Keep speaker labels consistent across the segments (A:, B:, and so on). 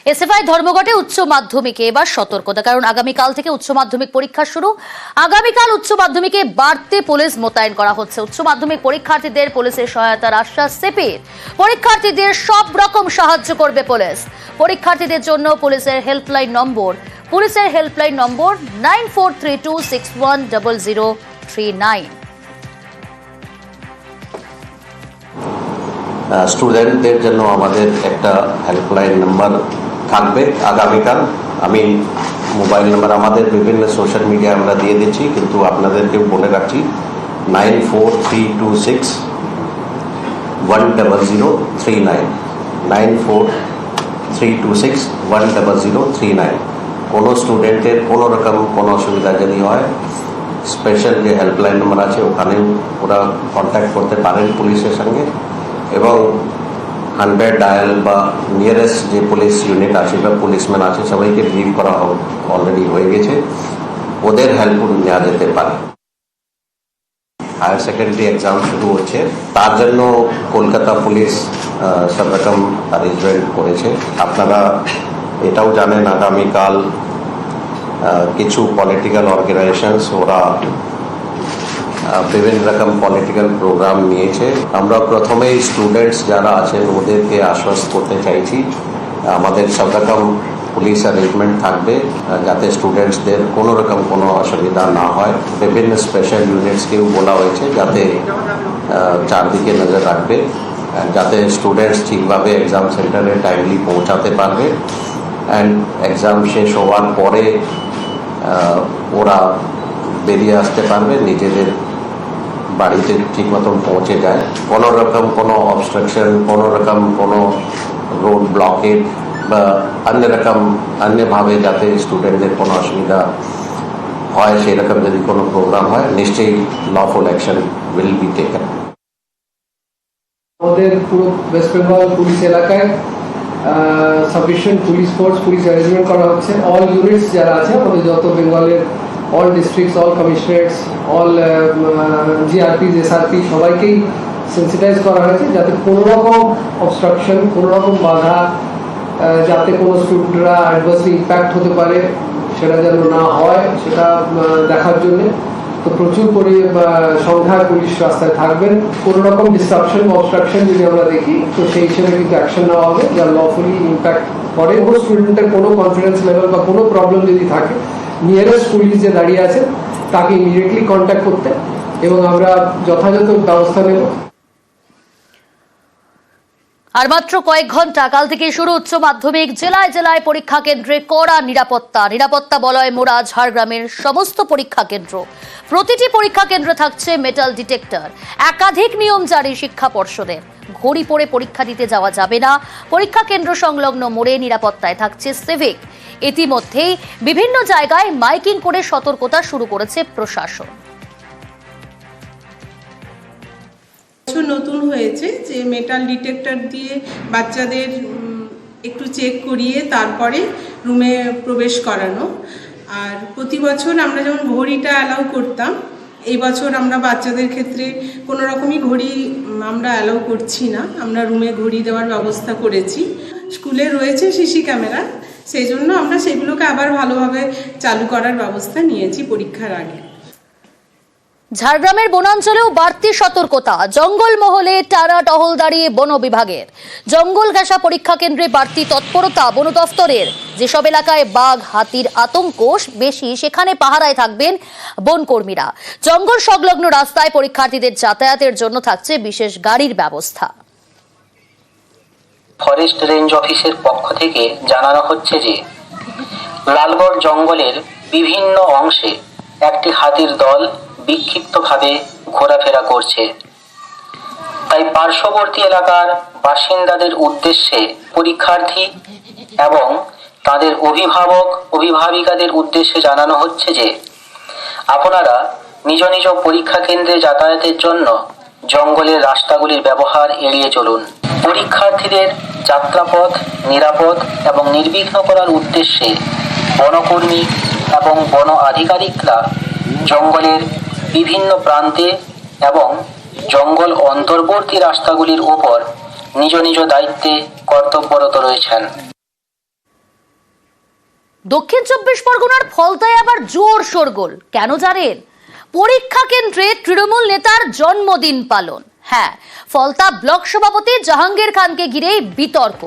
A: SFI ধর্মঘটে উচ্চ মাধ্যমিকে এবার সতর্কতা, কারণ আগামীকাল থেকে উচ্চ মাধ্যমিক পরীক্ষা শুরু। আগামীকাল উচ্চ মাধ্যমিকে বাড়তি পুলিশ মোতায়েন করা হচ্ছে। উচ্চ মাধ্যমিক পরীক্ষার্থীদের পুলিশের সহায়তার আশ্বাস সিপির। পরীক্ষার্থীদের সব রকম সাহায্য করবে পুলিশ। পরীক্ষার্থীদের জন্য পুলিশের হেল্পলাইন নম্বর 9432610039।
B: স্টুডেন্টদের জন্য আমাদের একটা হেল্পলাইন নাম্বার থাকবে আগামীকাল। আমি মোবাইল নাম্বার আমাদের বিভিন্ন সোশ্যাল মিডিয়া আমরা দিয়ে দিচ্ছি, কিন্তু আপনাদেরকেও বলে রাখছি 9432610039 9432610039। কোনো স্টুডেন্টের কোনো রকম কোনো অসুবিধা যদি হয়, স্পেশাল যে হেল্পলাইন নাম্বার আছে ওখানেও ওরা কন্ট্যাক্ট করতে পারেন পুলিশের সঙ্গে। এবং 100 ডায়াল বা নিয়ারেস্ট যে পুলিশ ইউনিট আছে বা পুলিশম্যান আছে সবাইকে ব্রিফ করা অলরেডি হয়ে গেছে, ওদের হেল্প নেওয়া যেতে পারে। হায়ার সেকেন্ডারি এক্সাম শুরু হচ্ছে, তার জন্য কলকাতা পুলিশ সব রকম অ্যারেঞ্জমেন্ট করেছে। আপনারা এটাও জানেন আগামীকাল কিছু পলিটিক্যাল অর্গানাইজেশনস ওরা বিভিন্ন রকম পলিটিক্যাল প্রোগ্রাম নিয়েছে। আমরা প্রথমেই স্টুডেন্টস যারা আছেন ওদেরকে আশ্বস্ত করতে চাইছি আমাদের সব রকম পুলিশ অ্যারেঞ্জমেন্ট থাকবে যাতে স্টুডেন্টসদের কোনো রকম কোনো অসুবিধা না হয়। বিভিন্ন স্পেশাল ইউনিটসকেও বলা হয়েছে যাতে চারদিকে নজর রাখবে, যাতে স্টুডেন্টস ঠিকভাবে এক্সাম সেন্টারে টাইমলি পৌঁছাতে পারবে অ্যান্ড এক্সাম শেষ হওয়ার পরে ওরা বেরিয়ে আসতে পারবে, নিজেদের বাড়িতে ঠিক মতন পৌঁছে যায়। কোনো রকম কোনো অবস্ট্রাকশন, কোনো রকম কোনো রোড ব্লকেড বা অন্যভাবে যাতে স্টুডেন্টদের কোনো অসুবিধা হয় সেরকম যদি কোনো প্রোগ্রাম হয় নিশ্চয়ই lawful action will be taken.
C: আমাদের পুরো ওয়েস্ট বেঙ্গল পুলিশ এলাকায় sufficient police force police arrangement করা হচ্ছে। অল ইউনিটস যারা আছে আমাদের যত বেঙ্গলের all districts, all commissionerates, all GRP, SRP সবাইকেই সেন্সিটাইজ করা হয়েছে যাতে কোনো রকম অবস্ট্রাকশন, কোনো রকম বাধা, যাতে কোনো স্টুডেন্টরা অ্যাডভার্সলি ইম্প্যাক্ট হতে পারে সেটা যেন না হয় সেটা দেখার জন্যে তো প্রচুর করে সংখ্যায় পুলিশ রাস্তায় থাকবেন। কোনো রকম ডিস্ট্রাকশন বা অবস্ট্রাকশন যদি আমরা দেখি তো সেই হিসেবে কিন্তু অ্যাকশন নেওয়া হবে যা লফুলি ইম্প্যাক্ট করে। কোনো স্টুডেন্টের কোনো কনফিডেন্স লেভেল বা কোনো প্রবলেম যদি থাকে নিয়ারেস্ট পুলিশ যে দাঁড়িয়ে আছে তাকে ইমিডিয়েটলি কন্ট্যাক্ট করতে এবং আমরা যথাযথ ব্যবস্থা নেব।
A: আর মাত্র কয়েক ঘন্টা কাল থেকে শুরু উচ্চ মাধ্যমিক। জেলায় জেলায় পরীক্ষা কেন্দ্রে কড়া নিরাপত্তা বলয় মোড়া ঝাড়গ্রামের সমস্ত পরীক্ষা কেন্দ্র। প্রতিটি পরীক্ষা কেন্দ্রে থাকছে মেটাল ডিটেক্টর। একাধিক নিয়ম জারি শিক্ষা পর্ষদের। ঘড়ি পরে পরীক্ষা দিতে যাওয়া যাবে না। পরীক্ষা কেন্দ্র সংলগ্ন মোড়ে নিরাপত্তায় থাকছে সিভিক। ইতিমধ্যেই বিভিন্ন জায়গায় মাইকিং করে সতর্কতা শুরু করেছে প্রশাসন।
D: নতুন হয়েছে যে মেটাল ডিটেক্টর দিয়ে বাচ্চাদের একটু চেক করিয়ে তারপরে রুমে প্রবেশ করানো। আর প্রতি বছর আমরা যেমন ঘড়িটা অ্যালাউ করতাম, এই বছর আমরা বাচ্চাদের ক্ষেত্রে কোনো রকমই ঘড়ি আমরা অ্যালাউ করছি না। আমরা রুমে ঘড়ি দেওয়ার ব্যবস্থা করেছি। স্কুলে রয়েছে সিসি ক্যামেরা, সেই জন্য আমরা সেগুলোকে আবার ভালোভাবে চালু করার ব্যবস্থা নিয়েছি পরীক্ষার আগে।
A: ঝাড়গ্রামের বনাঞ্চলেও বাড়তি সতর্কতা। জঙ্গলমহলে টানা টহলদারি বন বিভাগের। জঙ্গল ঘেঁষা পরীক্ষা কেন্দ্রে বাড়তি তৎপরতা বন দফতরের। যেসব এলাকায় বাঘ হাতির আতঙ্ক বেশি সেখানে পাহারায় থাকবেন বনকর্মীরা। জঙ্গল সংলগ্ন রাস্তায় পরীক্ষার্থীদের যাতায়াতের জন্য থাকছে বিশেষ গাড়ির ব্যবস্থা।
E: ফরেস্ট রেঞ্জ অফিসের পক্ষ থেকে জানানো হচ্ছে যে লালগড় জঙ্গলের বিভিন্ন অংশে একটি হাতির দল বিক্ষিপ্তভাবে ঘোরাফেরা করছে। তাই পার্শ্ববর্তী এলাকার বাসিন্দাদের উদ্দেশ্যে পরীক্ষার্থী এবং তাদের অভিভাবিকাদের উদ্দেশ্যে জানানো হচ্ছে যে আপনারা নিজ নিজ পরীক্ষা কেন্দ্রে যাতায়াতের জন্য জঙ্গলের রাস্তাগুলির ব্যবহার এড়িয়ে চলুন। পরীক্ষার্থীদের যাত্রাপথ নিরাপদ এবং নির্বিঘ্ন করার উদ্দেশ্যে বনকর্মী এবং বন আধিকারিকরা জঙ্গলের বিভিন্ন প্রান্তে এবং জঙ্গল অন্তর্বর্তী রাস্তাগুলির উপর নিজ নিজ দায়িত্বে কর্তব্যরত রয়েছেন।
A: দক্ষিণ 24 পরগনার ফলতায় আবার জোর শোরগোল কেন জানেন? পরীক্ষা কেন্দ্রে তৃণমূল নেতার জন্মদিন পালন। হ্যাঁ, ফলতা ব্লক সভাপতি জাহাঙ্গীর খানকে ঘিরেই বিতর্ক।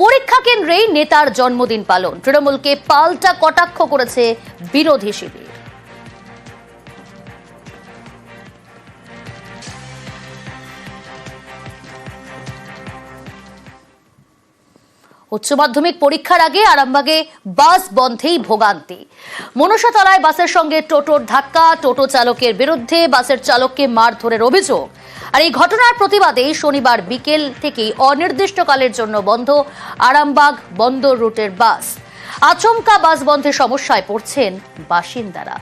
A: পরীক্ষা কেন্দ্রেই নেতার জন্মদিন পালন, তৃণমূলকে পাল্টা কটাক্ষ করেছে বিরোধী শিবির। উচ্চ মাধ্যমিক পরীক্ষার আগে আরামবাগে বাস বন্ধেই ভোগান্তি। মনসাতলায় বাসের সঙ্গে টোটোর ধাক্কা, টোটো চালকের বিরুদ্ধে বাসের চালককে মারধরের অভিযোগ। আর এই ঘটনার প্রতিবাদে শনিবার বিকেল থেকেই অনির্দিষ্টকালের জন্য বন্ধ আরামবাগ বন্দর রুটের বাস। আচমকা বাস বন্ধের সমস্যায় পড়ছেন বাসিন্দারা।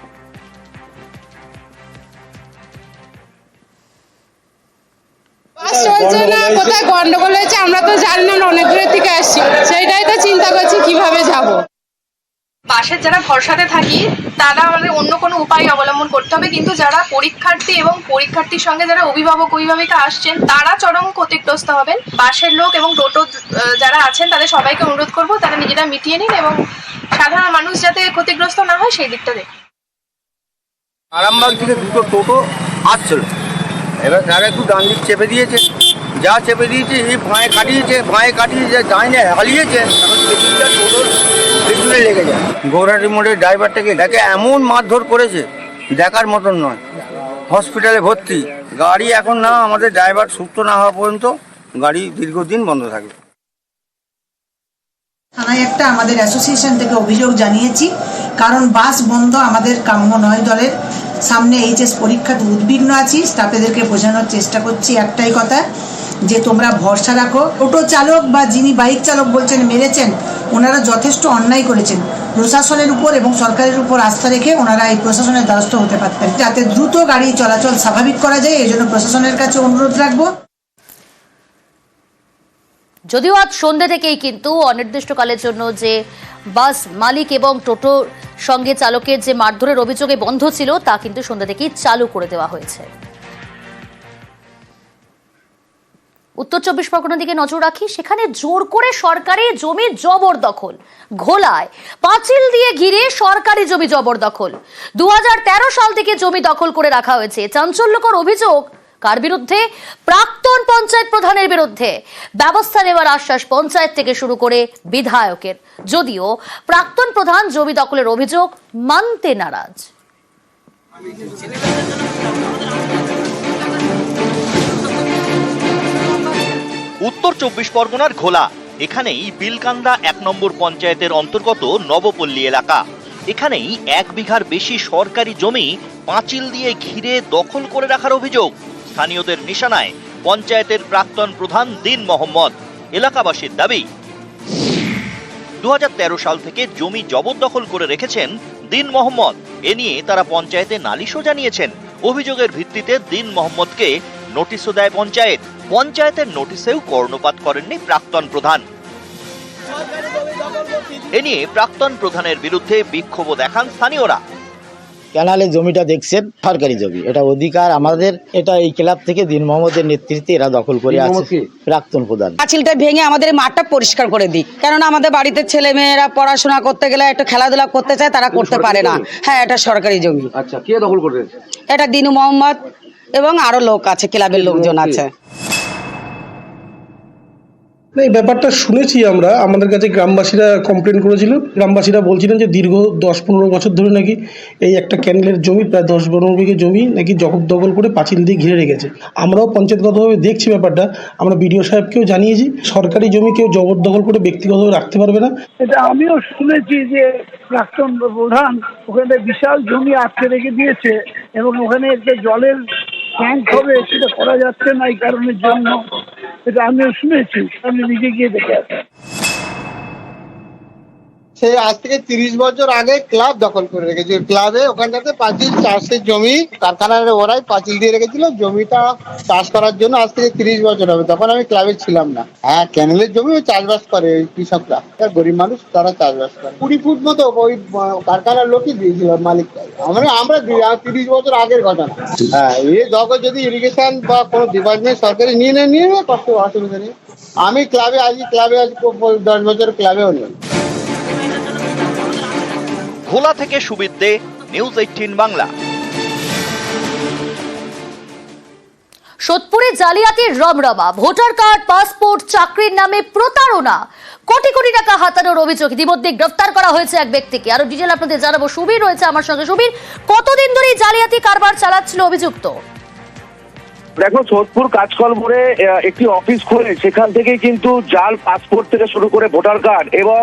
F: বাস চলছে না, কোথায় গন্ডগোল হয়েছে আমরা তো জানি না, অনেক দূরের থেকে আসছি, সেইটাই তো চিন্তা করছি কিভাবে যাব।
G: বাসের যারা ভরসাতে থাকি তারা আমাদের অন্য কোনো উপায় অবলম্বন করতে হবে, কিন্তু যারা পরীক্ষার্থী এবং পরীক্ষার্থীর সঙ্গে যারা অভিভাবক অভিভাবিকা আসছেন তারা চরম ক্ষতিগ্রস্ত হবেন। বাসের লোক এবং টোটো যারা আছেন তাদের সবাইকে অনুরোধ করব তারা নিজেরা মিটিয়ে নিন এবং সাধারণ মানুষ যাতে ক্ষতিগ্রস্ত না হয় সেই দিকটা দেখুন।
H: আরামবাগ থেকে দুটো টোটো আসছিল, এবার তারা একটু ডান দিক চেপে দিয়েছে, যা চেপে দিয়েছে এই ভাঁয়ে কাটিয়েছে যায় না হারিয়েছে, এখন পেছনটা টোটোর পেছনে লেগে যায়। গৌরাটি মোড়ের ড্রাইভারটাকে দেখে এমন মারধর করেছে দেখার মতন নয়, হসপিটালে ভর্তি। গাড়ি এখন না, আমাদের ড্রাইভার সুস্থ না হওয়া পর্যন্ত গাড়ি দীর্ঘদিন বন্ধ থাকবে।
I: থানায় একটা আমাদের অ্যাসোসিয়েশন থেকে অভিযোগ জানিয়েছি, কারণ বাস বন্ধ আমাদের কাম্য নয়। দলের সামনে এইচএস পরীক্ষাতে উদ্বিগ্ন আছি, স্টাফেদেরকে বোঝানোর চেষ্টা করছি একটাই কথা, যে তোমরা ভরসা রাখো। টোটো চালক বা যিনি বাইক চালক বলছেন মেরেছেন, ওনারা যথেষ্ট অন্যায় করেছেন। প্রশাসনের উপর এবং সরকারের উপর আস্থা রেখে ওনারা এই প্রশাসনের দ্বারস্থ হতে পারতেন, যাতে দ্রুত গাড়ি চলাচল স্বাভাবিক করা যায়। এই জন্য প্রশাসনের কাছে অনুরোধ রাখবো।
A: যদিও আজ সন্ধ্যে থেকেই কিন্তু অনির্দিষ্টকালের জন্য যে বাস মালিক এবং টোটোর সঙ্গে চালকের যে মারধরের অভিযোগে বন্ধ ছিল তা কিন্তু সন্ধ্যা থেকেই চালু করে দেওয়া হয়েছে। উত্তর 24 পরগনার দিকে নজর রাখি, সেখানে জোর করে সরকারি জমি জবরদখল। ঘোলায় পাঁচিল দিয়ে ঘিরে সরকারি জমি জবরদখল। 2013 সাল থেকে জমি দখল করে রাখা হয়েছে। চাঞ্চল্যকর অভিযোগ কার বিরুদ্ধে? প্রাক্তন পঞ্চায়েত প্রধানের বিরুদ্ধে। ব্যবস্থা নেওয়ার আশ্বাস পঞ্চায়েত থেকে শুরু করে বিধায়কের, যদিও প্রাক্তন প্রধান জমি দখলের অভিযোগ মানতে নারাজ।
J: উত্তর 24 পরগনার ঘোলা, এখানেই বিলকান্দা 1 নম্বর পঞ্চায়েতের অন্তর্গত নবপল্লী এলাকা। এখানেই 1 বিঘার বেশি সরকারি জমি পাঁচিল দিয়ে ঘিরে দখল করে রাখার অভিযোগ। স্থানীয়দের নিশানায় পঞ্চায়েতের প্রাক্তন প্রধান দিন মোহাম্মদ। এলাকাবাসীর দাবি, 2013 সাল থেকে জমি জবরদখল করে রেখেছেন দিন মোহাম্মদ। এ নিয়ে তারা পঞ্চায়েতে নালিশও জানিয়েছেন। অভিযোগের ভিত্তিতে দিন মোহাম্মদকে নোটিশও দেয় পঞ্চায়েত। পঞ্চায়েতের নোটিশেও কর্ণপাত করেননি প্রাক্তন প্রধান। এ নিয়ে প্রাক্তন প্রধানের বিরুদ্ধে বিক্ষোভ দেখান স্থানীয়রা।
K: ক্যানালের জমিটা দেখছেন সরকারি জমি, এটা অধিকার আমাদের, এটা এই ক্লাব থেকে দিন মোহাম্মদের নেতৃত্বে এরা দখল করে আছে। প্রাক্তন প্রধান
F: পাঁচিলটা ভেঙে আমাদের মাঠটা পরিষ্কার করে দিক, কেননা আমাদের বাড়িতে ছেলে মেয়েরা পড়াশোনা করতে গেলে একটু খেলাধুলা করতে চায়, তারা করতে পারে না। হ্যাঁ, এটা সরকারি জমি।
C: আচ্ছা, কে দখল করে?
F: এটা দিনু মোহাম্মদ এবং আরো লোক আছে, ক্লাবের লোকজন আছে।
L: এই ব্যাপারটা শুনেছি আমরা, আমাদের কাছে গ্রামবাসীরা কমপ্লেন করেছিল। গ্রামবাসীরা বলছিলেন যে দীর্ঘ 10-15 বছর ধরে নাকি এই একটা ক্যানেলের জমি প্রায় 10-12 বিঘে জমি নাকি জবরদখল করে পাঁচিল দিয়ে ঘিরে রেখেছে। আমরাও পঞ্চায়েতগতভাবে দেখছি ব্যাপারটা, আমরা বিডিও সাহেবকেও জানিয়েছি। সরকারি জমি কেউ জবরদখল করে ব্যক্তিগতভাবে রাখতে পারবে না।
M: এটা আমিও শুনেছি যে প্রাক্তন প্রধান ওখানে বিশাল জমি আটকে রেখে দিয়েছে এবং ওখানে একটা জলের ট্যাঙ্ক হবে, সেটা করা যাচ্ছে না এই কারণের জন্য। এটা আমিও শুনেছি, আমি নিজে গিয়ে দেখে আসি।
H: সে আজ থেকে 30 বছর আগে ক্লাব দখল করে রেখেছে। ক্লাবে ওখানটাতে পাঁচিল চাষের জমি, কারখানার ওরাই পাঁচিল দিয়ে রেখেছিল জমিটা চাষ করার জন্য। আজ থেকে 30 বছর হবে, তখন আমি ক্লাবে ছিলাম না। হ্যাঁ, ক্যানেলের জমি ওই চাষবাস করে ওই কৃষকরা, গরিব মানুষ তারা চাষবাস করে। 20 ফুট মতো ওই কারখানার লোকই দিয়েছিল মালিক। আমরা 30 বছর আগের ঘটনা। হ্যাঁ, এই দখল যদি ইরিগেশন বা কোনো ডিপার্টমেন্ট সরকারি নিয়ে নেবে কষ্ট, অসুবিধা নেই। আমি ক্লাবে আছি 10 বছর ক্লাবেও নেই।
J: ঘোলা থেকে সুবিদ দে, নিউজ 18 বাংলা।
A: সোদপুরে জালিয়াতির রমরমা, ভোটার কার্ড, পাসপোর্ট, চাকরির নামে প্রতারণা, কোটি কোটি টাকা হাতানোর অভিযোগ। ইতিমধ্যে গ্রেফতার করা হয়েছে এক ব্যক্তিকে। আরো ডিটেল আপনাদের জানাবো। সুবীর রয়েছে আমার সঙ্গে। সুবীর, কতদিন ধরে এই জালিয়াতি কারবার চালাচ্ছিল অভিযুক্ত?
N: দেখো, সোদপুর কাজকলপুরে একটি অফিস খুলে সেখান থেকে কিন্তু জাল পাসপোর্ট থেকে শুরু করে ভোটার কার্ড এবং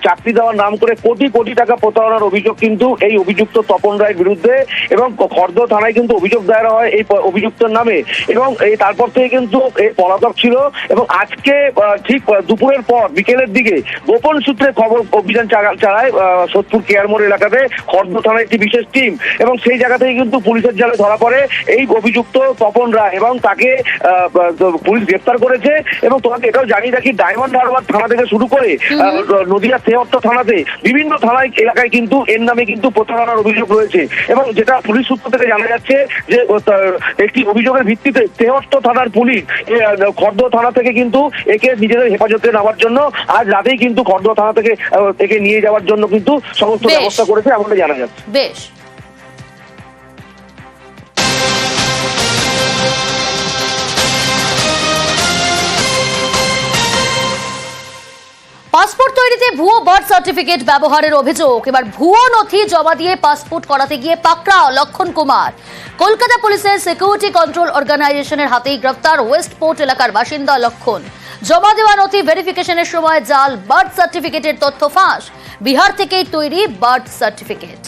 N: চাকরি দেওয়ার নাম করে কোটি কোটি টাকা প্রতারণার অভিযোগ কিন্তু এই অভিযুক্ত তপন রায়ের বিরুদ্ধে এবং খর্দ থানায় কিন্তু অভিযোগ দায়ের হয় এই অভিযুক্তের নামে এবং এই তারপর থেকে কিন্তু এই পলাতক ছিল এবং আজকে ঠিক দুপুরের পর বিকেলের দিকে গোপন সূত্রে খবর অভিযান চালায় সোদপুর কেয়ারমোড় এলাকাতে খর্দ থানায় একটি বিশেষ টিম এবং সেই জায়গা থেকে কিন্তু পুলিশের জালে ধরা পড়ে এই অভিযুক্ত তপন রায় এবং তাকে পুলিশ গ্রেফতার করেছে। এবং তোমাকে এটাও জানিয়ে রাখি, ডায়মন্ড হারবার থানা থেকে শুরু করে নদিয়া তেহট্ট থানাতে বিভিন্ন থানায় এলাকায় কিন্তু এর নামে কিন্তু প্রতারণার অভিযোগ রয়েছে এবং যেটা পুলিশ সূত্র থেকে জানা যাচ্ছে যে একটি অভিযোগের ভিত্তিতে তেহট্ট থানার পুলিশ খর্দ থানা থেকে কিন্তু একে নিজেদের হেফাজতে নেওয়ার জন্য আজ রাতেই কিন্তু খর্দ থানা থেকে একে নিয়ে যাওয়ার জন্য কিন্তু সমস্ত ব্যবস্থা করেছে এমনটা জানা যাচ্ছে।
A: বেশ। পাসপোর্ট তৈরিতে ভুয়ো বার্থ সার্টিফিকেট ব্যবহারের অভিযোগ। এবার ভুয়ো নথি জমা দিয়ে পাসপোর্ট করাতে গিয়ে পাকড়াও লক্ষণ কুমার। কলকাতা পুলিশের সিকিউরিটি কন্ট্রোল অর্গানাইজেশনের হাতেই গ্রেফতার ওয়েস্টপোর্ট এলাকার বাসিন্দা লক্ষণ। জমা দেওয়া নথি ভেরিফিকেশনের সময় জাল বার্থ সার্টিফিকেটের তথ্য ফাঁস। বিহার থেকেই তৈরি বার্থ সার্টিফিকেট।